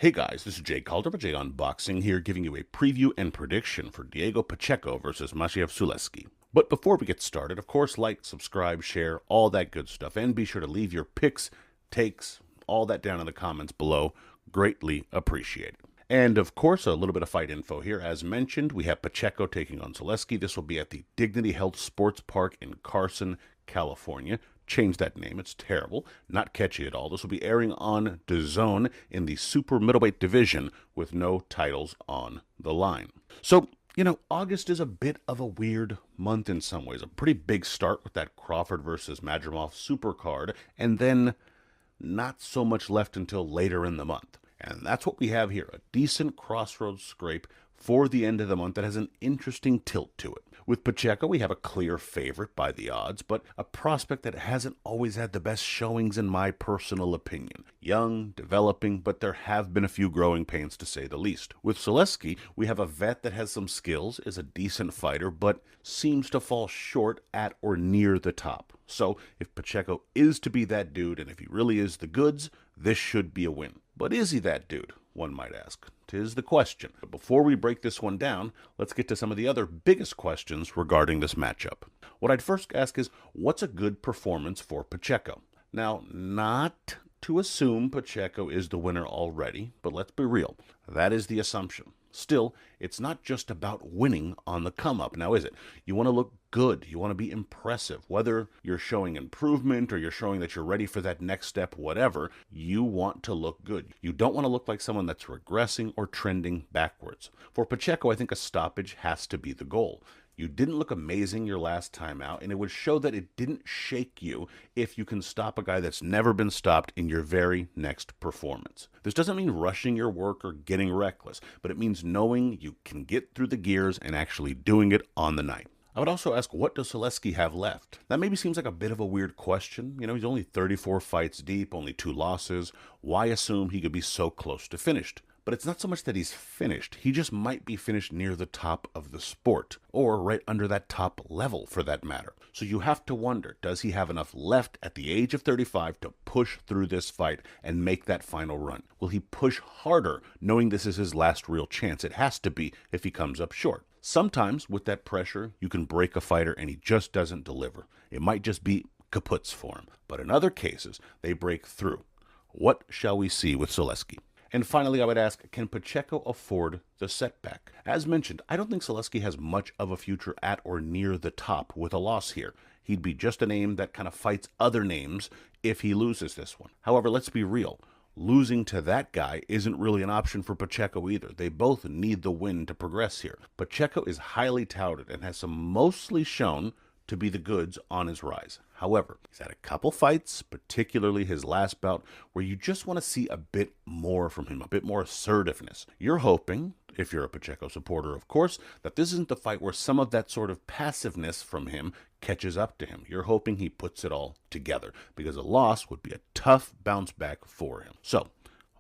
Hey guys, this is Jay Calder of JAYONBOXING here giving you a preview and prediction for Diego Pacheco versus Maciej Sulecki. But before we get started, of course, like, subscribe, share, all that good stuff, and be sure to leave your picks, takes, all that down in the comments below. Greatly appreciated. And of course, a little bit of fight info here. As mentioned, we have Pacheco taking on Sulecki. This will be at the Dignity Health Sports Park in CARSON, California. Change that name, it's terrible, not catchy at all. This will be airing on DAZN in the super middleweight division with no titles on the line. So, August is a bit of a weird month in some ways. A pretty big start with that Crawford versus Madrimov super card, and then not so much left until later in the month. And that's what we have here, a decent crossroads scrape for the end of the month that has an interesting tilt to it. With Pacheco, we have a clear favorite by the odds, but a prospect that hasn't always had the best showings in my personal opinion. Young, developing, but there have been a few growing pains to say the least. With Sulecki, we have a vet that has some skills, is a decent fighter, but seems to fall short at or near the top. So if Pacheco is to be that dude, and if he really is the goods, this should be a win. But is he that dude, one might ask? 'Tis the question. But before we break this one down, let's get to some of the other biggest questions regarding this matchup. What I'd first ask is, what's a good performance for Pacheco? Now, not to assume Pacheco is the winner already, but let's be real. That is the assumption. Still, it's not just about winning on the come-up, now is it? You want to look good, you want to be impressive. Whether you're showing improvement or you're showing that you're ready for that next step, whatever, you want to look good. You don't want to look like someone that's regressing or trending backwards. For Pacheco, I think a stoppage has to be the goal. You didn't look amazing your last time out, and it would show that it didn't shake you if you can stop a guy that's never been stopped in your very next performance. This doesn't mean rushing your work or getting reckless, but it means knowing you can get through the gears and actually doing it on the night. I would also ask, what does Sulecki have left? That maybe seems like a bit of a weird question. He's only 34 fights deep, only 2 losses. Why assume he could be so close to finished? But it's not so much that he's finished, he just might be finished near the top of the sport, or right under that top level for that matter. So you have to wonder, does he have enough left at the age of 35 to push through this fight and make that final run? Will he push harder, knowing this is his last real chance? It has to be if he comes up short. Sometimes with that pressure, you can break a fighter and he just doesn't deliver. It might just be kaputs for him. But in other cases, they break through. What shall we see with Sulecki? And finally, I would ask, can Pacheco afford the setback? As mentioned, I don't think Sulecki has much of a future at or near the top with a loss here. He'd be just a name that kind of fights other names if he loses this one. However, let's be real. Losing to that guy isn't really an option for Pacheco either. They both need the win to progress here. Pacheco is highly touted and has mostly shown to be the goods on his rise. However, he's had a couple fights, particularly his last bout, where you just want to see a bit more from him, a bit more assertiveness. You're hoping, if you're a Pacheco supporter of course, that this isn't the fight where some of that sort of passiveness from him catches up to him. You're hoping he puts it all together, because a loss would be a tough bounce back for him. So,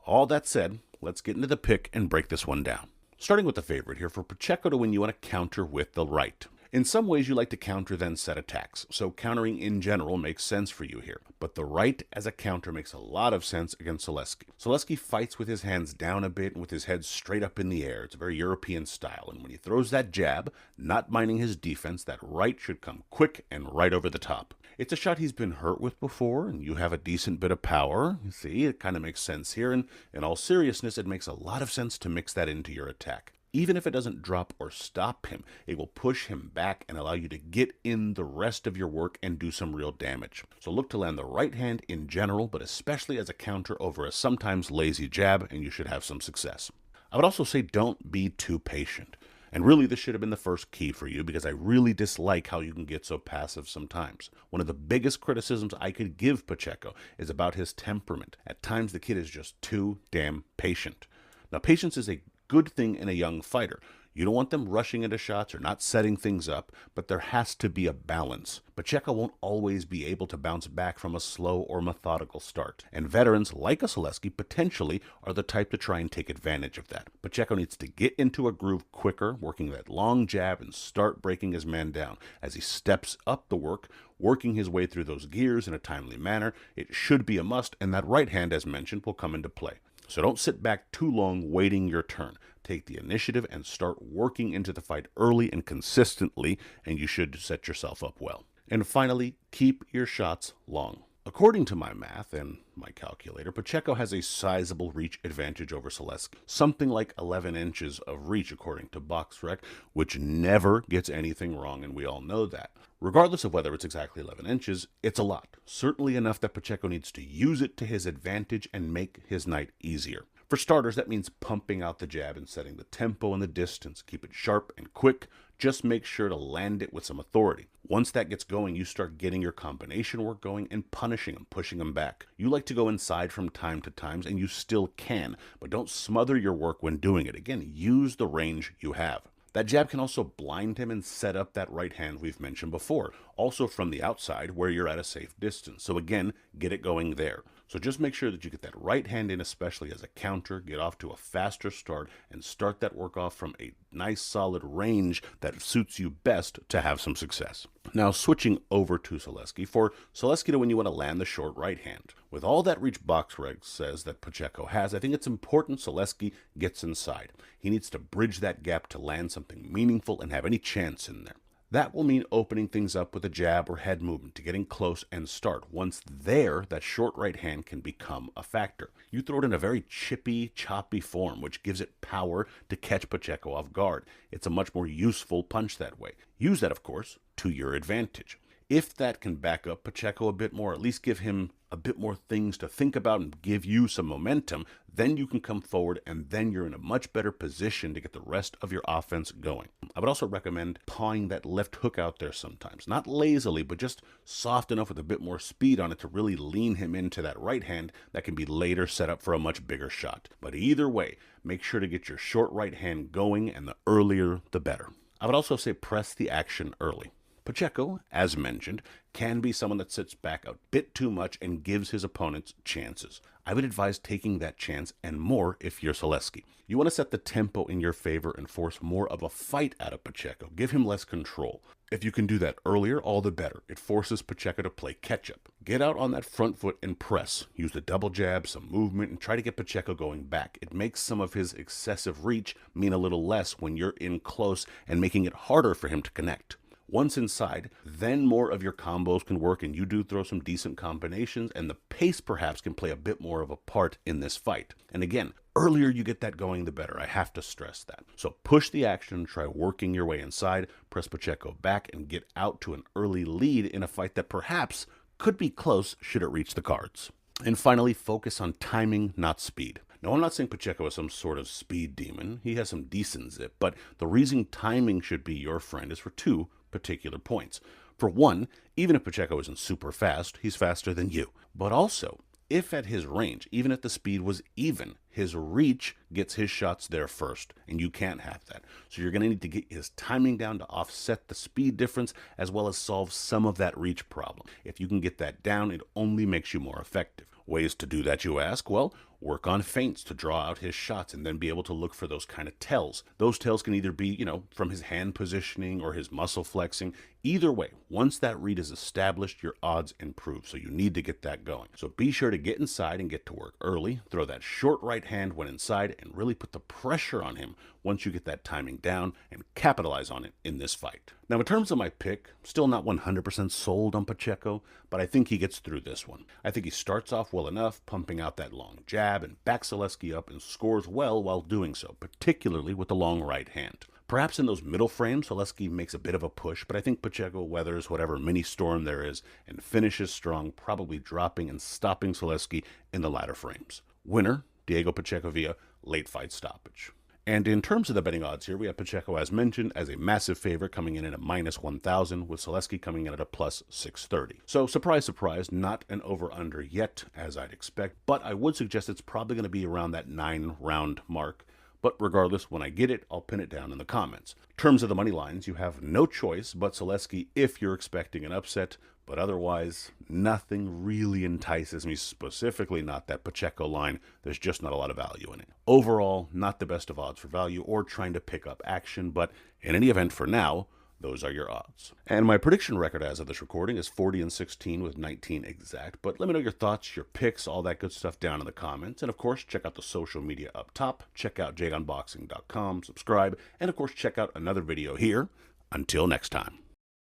all that said, let's get into the pick and break this one down. Starting with the favorite here, for Pacheco to win, you want to counter with the right. In some ways, you like to counter then set attacks, so countering in general makes sense for you here. But the right as a counter makes a lot of sense against Sulecki. Sulecki fights with his hands down a bit and with his head straight up in the air. It's a very European style, and when he throws that jab, not minding his defense, that right should come quick and right over the top. It's a shot he's been hurt with before, and you have a decent bit of power. You see, it kind of makes sense here, and in all seriousness, it makes a lot of sense to mix that into your attack. Even if it doesn't drop or stop him, it will push him back and allow you to get in the rest of your work and do some real damage. So look to land the right hand in general, but especially as a counter over a sometimes lazy jab, and you should have some success. I would also say don't be too patient. And really, this should have been the first key for you, because I really dislike how you can get so passive sometimes. One of the biggest criticisms I could give Pacheco is about his temperament. At times, the kid is just too damn patient. Now, patience is a good thing in a young fighter. You don't want them rushing into shots or not setting things up, but there has to be a balance. Pacheco won't always be able to bounce back from a slow or methodical start, and veterans like a Sulecki potentially are the type to try and take advantage of that. Pacheco needs to get into a groove quicker, working that long jab, and start breaking his man down. As he steps up the work, working his way through those gears in a timely manner, it should be a must, and that right hand, as mentioned, will come into play. So don't sit back too long waiting your turn. Take the initiative and start working into the fight early and consistently, and you should set yourself up well. And finally, keep your shots long. According to my math and my calculator, Pacheco has a sizable reach advantage over Sulecki, something like 11 inches of reach according to BoxRec, which never gets anything wrong, and we all know that. Regardless of whether it's exactly 11 inches, it's a lot. Certainly enough that Pacheco needs to use it to his advantage and make his night easier. For starters, that means pumping out the jab and setting the tempo and the distance. Keep it sharp and quick. Just make sure to land it with some authority. Once that gets going, you start getting your combination work going and punishing them, pushing them back. You like to go inside from time to time, and you still can, but don't smother your work when doing it. Again, use the range you have. That jab can also blind him and set up that right hand we've mentioned before, also from the outside where you're at a safe distance. So again, get it going there. So just make sure that you get that right hand in, especially as a counter, get off to a faster start, and start that work off from a nice solid range that suits you best to have some success. Now switching over to Sulecki. For Sulecki to win, you want to land the short right hand. With all that reach BoxRec says that Pacheco has, I think it's important Sulecki gets inside. He needs to bridge that gap to land something meaningful and have any chance in there. That will mean opening things up with a jab or head movement to getting close and start. Once there, that short right hand can become a factor. You throw it in a very chippy, choppy form, which gives it power to catch Pacheco off guard. It's a much more useful punch that way. Use that, of course, to your advantage. If that can back up Pacheco a bit more, at least give him a bit more things to think about and give you some momentum, then you can come forward and then you're in a much better position to get the rest of your offense going. I would also recommend pawing that left hook out there sometimes. Not lazily, but just soft enough with a bit more speed on it to really lean him into that right hand that can be later set up for a much bigger shot. But either way, make sure to get your short right hand going, and the earlier the better. I would also say press the action early. Pacheco, as mentioned, can be someone that sits back a bit too much and gives his opponents chances. I would advise taking that chance and more if you're Sulecki. You want to set the tempo in your favor and force more of a fight out of Pacheco. Give him less control. If you can do that earlier, all the better. It forces Pacheco to play catch-up. Get out on that front foot and press. Use the double jab, some movement, and try to get Pacheco going back. It makes some of his excessive reach mean a little less when you're in close and making it harder for him to connect. Once inside, then more of your combos can work, and you do throw some decent combinations, and the pace perhaps can play a bit more of a part in this fight. And again, earlier you get that going, the better. I have to stress that. So push the action, try working your way inside, press Pacheco back, and get out to an early lead in a fight that perhaps could be close should it reach the cards. And finally, focus on timing, not speed. Now, I'm not saying Pacheco is some sort of speed demon. He has some decent zip, but the reason timing should be your friend is for two particular points. For one, even if Pacheco isn't super fast, he's faster than you. But also, if at his range, even if the speed was even, his reach gets his shots there first, and you can't have that. So you're going to need to get his timing down to offset the speed difference, as well as solve some of that reach problem. If you can get that down, it only makes you more effective. Ways to do that, you ask? Well, work on feints to draw out his shots and then be able to look for those kind of tells. Those tells can either be, from his hand positioning or his muscle flexing. Either way, once that read is established, your odds improve. So you need to get that going. So be sure to get inside and get to work early. Throw that short right hand when inside and really put the pressure on him once you get that timing down, and capitalize on it in this fight. Now, in terms of my pick, still not 100% sold on Pacheco, but I think he gets through this one. I think he starts off well enough, pumping out that long jab and backs Sulecki up and scores well while doing so, particularly with the long right hand. Perhaps in those middle frames, Sulecki makes a bit of a push, but I think Pacheco weathers whatever mini storm there is and finishes strong, probably dropping and stopping Sulecki in the latter frames. Winner, Diego Pacheco via late fight stoppage. And in terms of the betting odds here, we have Pacheco, as mentioned, as a massive favorite, coming in at a -1,000, with Sulecki coming in at a +630. So, surprise, surprise, not an over-under yet, as I'd expect, but I would suggest it's probably going to be around that 9-round mark. But regardless, when I get it, I'll pin it down in the comments. In terms of the money lines, you have no choice but Sulecki if you're expecting an upset, but otherwise, nothing really entices me, specifically not that Pacheco line. There's just not a lot of value in it. Overall, not the best of odds for value or trying to pick up action, but in any event, for now, those are your odds. And my prediction record as of this recording is 40-16 with 19 exact. But let me know your thoughts, your picks, all that good stuff down in the comments. And of course, check out the social media up top. Check out JAYONBOXING.com, subscribe, and of course, check out another video here. Until next time.